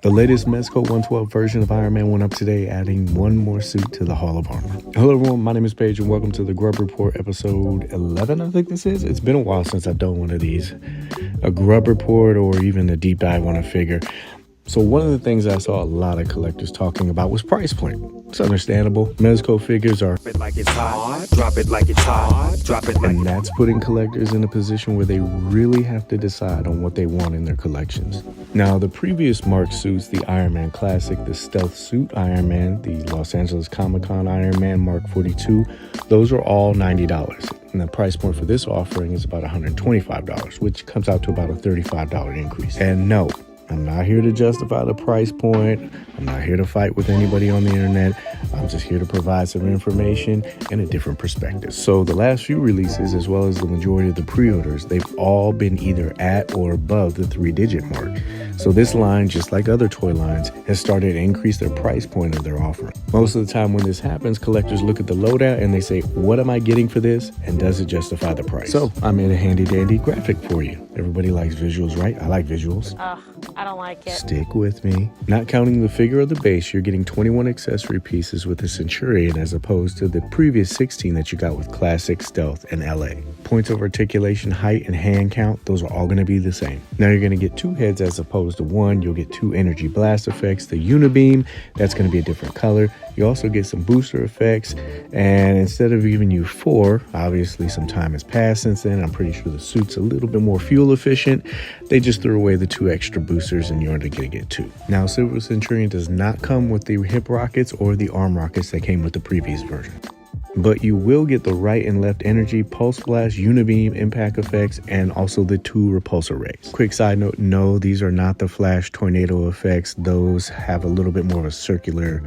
The latest Mezco 112 version of Iron Man went up today, adding one more suit to the Hall of Armor. Hello everyone, my name is Paige and welcome to the Grub Report episode 11, I think this is. It's been a while since I've done one of these. A Grub Report or even a deep dive on a figure. So one of the things I saw a lot of collectors talking about was price point. It's understandable. Mezco figures are Drop it like it's hot, drop it like it's hot, drop it like. And that's putting collectors in a position where they really have to decide on what they want in their collections. Now, the previous Mark suits, the Iron Man Classic, the Stealth Suit Iron Man, the Los Angeles Comic-Con Iron Man Mark 42, those are all $90. And the price point for this offering is about $125, which comes out to about a $35 increase. And no, I'm not here to justify the price point. I'm not here to fight with anybody on the internet. I'm just here to provide some information and a different perspective. So the last few releases, as well as the majority of the pre-orders, they've all been either at or above the 3-digit mark. So this line, just like other toy lines, has started to increase their price point of their offering. Most of the time when this happens, collectors look at the loadout and they say, what am I getting for this? And does it justify the price? So I made a handy dandy graphic for you. Everybody likes visuals, right? I like visuals. I don't like it. Stick with me. Not counting the figure of the base, you're getting 21 accessory pieces with the Centurion as opposed to the previous 16 that you got with Classic, Stealth, and LA. Points of articulation, height, and hand count, those are all going to be the same. Now you're going to get 2 heads as opposed to 1. You'll get 2 energy blast effects. The Unibeam, that's going to be a different color. You also get some booster effects, and instead of giving you 4, obviously some time has passed since then. I'm pretty sure the suit's a little bit more fuel efficient. They just threw away the 2 extra boosters and you're only going to get 2. Now, Silver Centurion does not come with the hip rockets or the arm rockets that came with the previous version. But you will get the right and left energy, pulse blast, unibeam, impact effects, and also the 2 repulsor rays. Quick side note, no, these are not the flash tornado effects. Those have a little bit more of a circular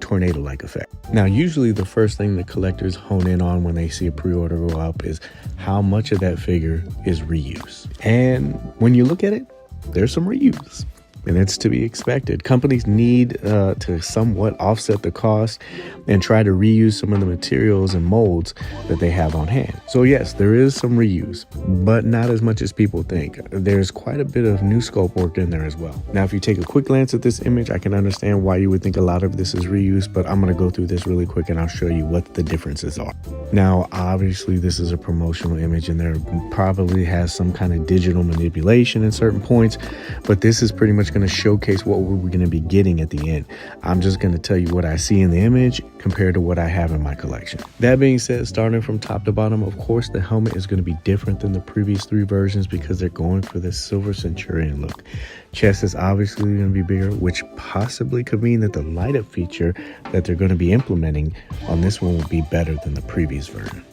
tornado-like effect. Now, usually the first thing that collectors hone in on when they see a pre-order go up is how much of that figure is reuse. And when you look at it, there's some reuse. And it's to be expected. Companies need to somewhat offset the cost and try to reuse some of the materials and molds that they have on hand. So yes, there is some reuse, but not as much as people think. There's quite a bit of new sculpt work in there as well. Now, if you take a quick glance at this image, I can understand why you would think a lot of this is reuse, but I'm going to go through this really quick and I'll show you what the differences are. Now, obviously, this is a promotional image and there probably has some kind of digital manipulation in certain points, but this is pretty much going to showcase what we're going to be getting at the end. I'm just going to tell you what I see in the image compared to what I have in my collection. That being said, starting from top to bottom, of course, the helmet is going to be different than the previous 3 versions because they're going for this Silver Centurion look. Chest is obviously going to be bigger, which possibly could mean that the light up feature that they're going to be implementing on this one will be better than the previous version.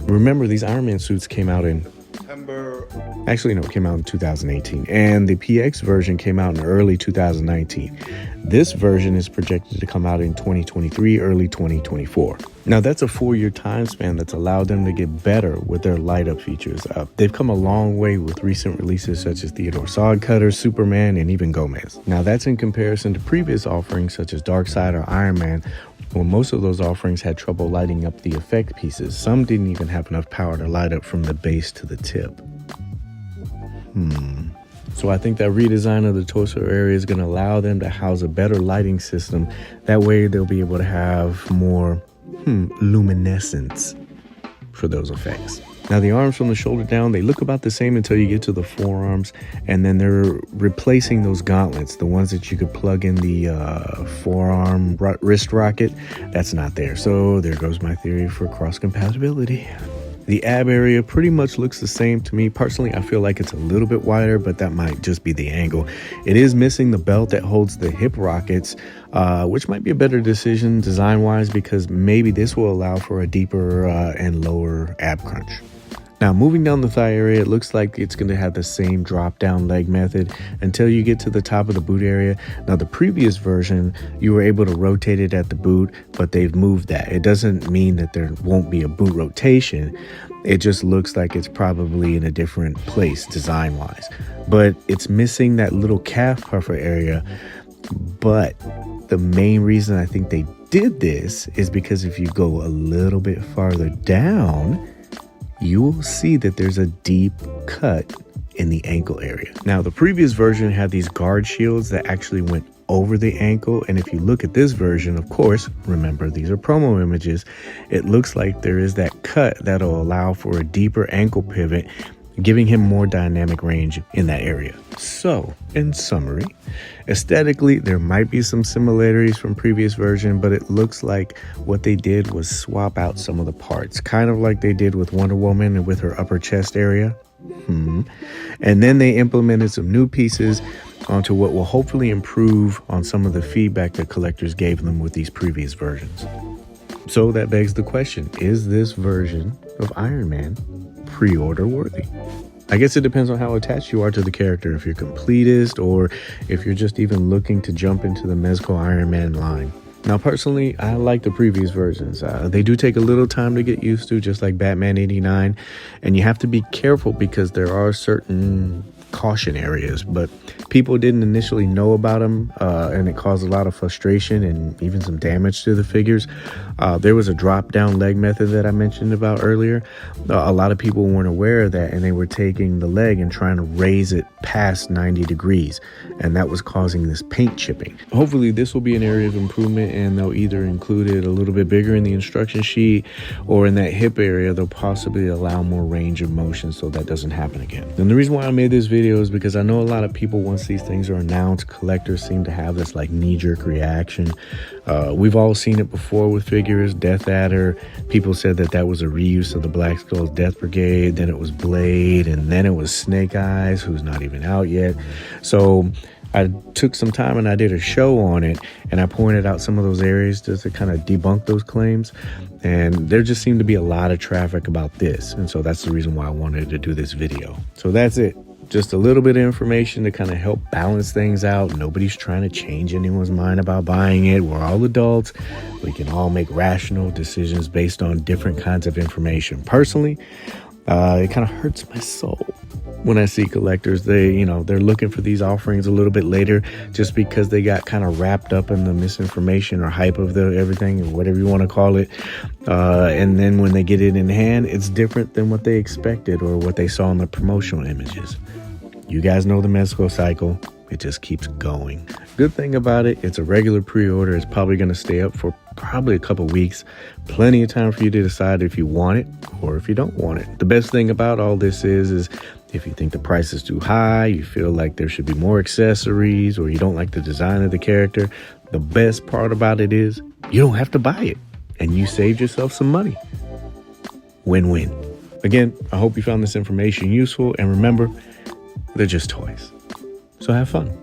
Remember, these Iron Man suits came out in Actually, no, it came out in 2018, and the PX version came out in early 2019. This version is projected to come out in 2023, early 2024. Now, that's a 4-year time span that's allowed them to get better with their light up features. They've come a long way with recent releases such as Theodore Sodcutter, Superman, and even Gomez. Now, that's in comparison to previous offerings such as Darkseid or Iron Man, well, most of those offerings had trouble lighting up the effect pieces. Some didn't even have enough power to light up from the base to the tip. So I think that redesign of the torso area is going to allow them to house a better lighting system. That way they'll be able to have more luminescence for those effects. Now, the arms from the shoulder down, they look about the same until you get to the forearms, and then they're replacing those gauntlets, the ones that you could plug in the forearm wrist rocket. That's not there. So there goes my theory for cross compatibility. The ab area pretty much looks the same to me. Personally, I feel like it's a little bit wider, but that might just be the angle. It is missing the belt that holds the hip rockets, which might be a better decision design-wise because maybe this will allow for a deeper and lower ab crunch. Now, moving down the thigh area, it looks like it's going to have the same drop-down leg method until you get to the top of the boot area. Now, the previous version, you were able to rotate it at the boot, but they've moved that. It doesn't mean that there won't be a boot rotation. It just looks like it's probably in a different place design-wise. But it's missing that little calf puffer area. But the main reason I think they did this is because if you go a little bit farther down, you will see that there's a deep cut in the ankle area. Now, the previous version had these guard shields that actually went over the ankle, and if you look at this version, of course, remember these are promo images, it looks like there is that cut that'll allow for a deeper ankle pivot, giving him more dynamic range in that area. So, in summary, aesthetically, there might be some similarities from previous version, but it looks like what they did was swap out some of the parts, kind of like they did with Wonder Woman and with her upper chest area. And then they implemented some new pieces onto what will hopefully improve on some of the feedback that collectors gave them with these previous versions. So that begs the question, is this version of Iron Man pre-order worthy? I guess it depends on how attached you are to the character, if you're completist or if you're just even looking to jump into the Mezco Iron Man line. Now, personally, I like the previous versions. They do take a little time to get used to, just like Batman 89, and you have to be careful because there are certain caution areas, but people didn't initially know about them, and it caused a lot of frustration and even some damage to the figures. There was a drop down leg method that I mentioned about earlier. A lot of people weren't aware of that, and they were taking the leg and trying to raise it past 90 degrees, and that was causing this paint chipping. Hopefully this will be an area of improvement, and they'll either include it a little bit bigger in the instruction sheet, or in that hip area they'll possibly allow more range of motion so that doesn't happen again. And the reason why I made this video is because I know a lot of people, once these things are announced, collectors seem to have this like knee-jerk reaction. We've all seen it before with figures. Death Adder, people said that that was a reuse of the Black Skull's Death Brigade, then it was Blade, and then it was Snake Eyes, who's not even out yet. So I took some time and I did a show on it, and I pointed out some of those areas just to kind of debunk those claims. And there just seemed to be a lot of traffic about this, and so that's the reason why I wanted to do this video. So that's it. Just a little bit of information to kind of help balance things out. Nobody's trying to change anyone's mind about buying it. We're all adults. We can all make rational decisions based on different kinds of information. Personally, it kind of hurts my soul when I see collectors, they're looking for these offerings a little bit later just because they got kind of wrapped up in the misinformation or hype of the everything, or whatever you want to call it. And then when they get it in hand, it's different than what they expected or what they saw in the promotional images. You guys know the Mezco cycle. It just keeps going. Good thing about it, it's a regular pre-order. It's probably going to stay up for probably a couple weeks. Plenty of time for you to decide if you want it or if you don't want it. The best thing about all this is if you think the price is too high, you feel like there should be more accessories, or you don't like the design of the character, the best part about it is you don't have to buy it and you saved yourself some money. Win-win. Again, I hope you found this information useful, and remember, they're just toys. So have fun.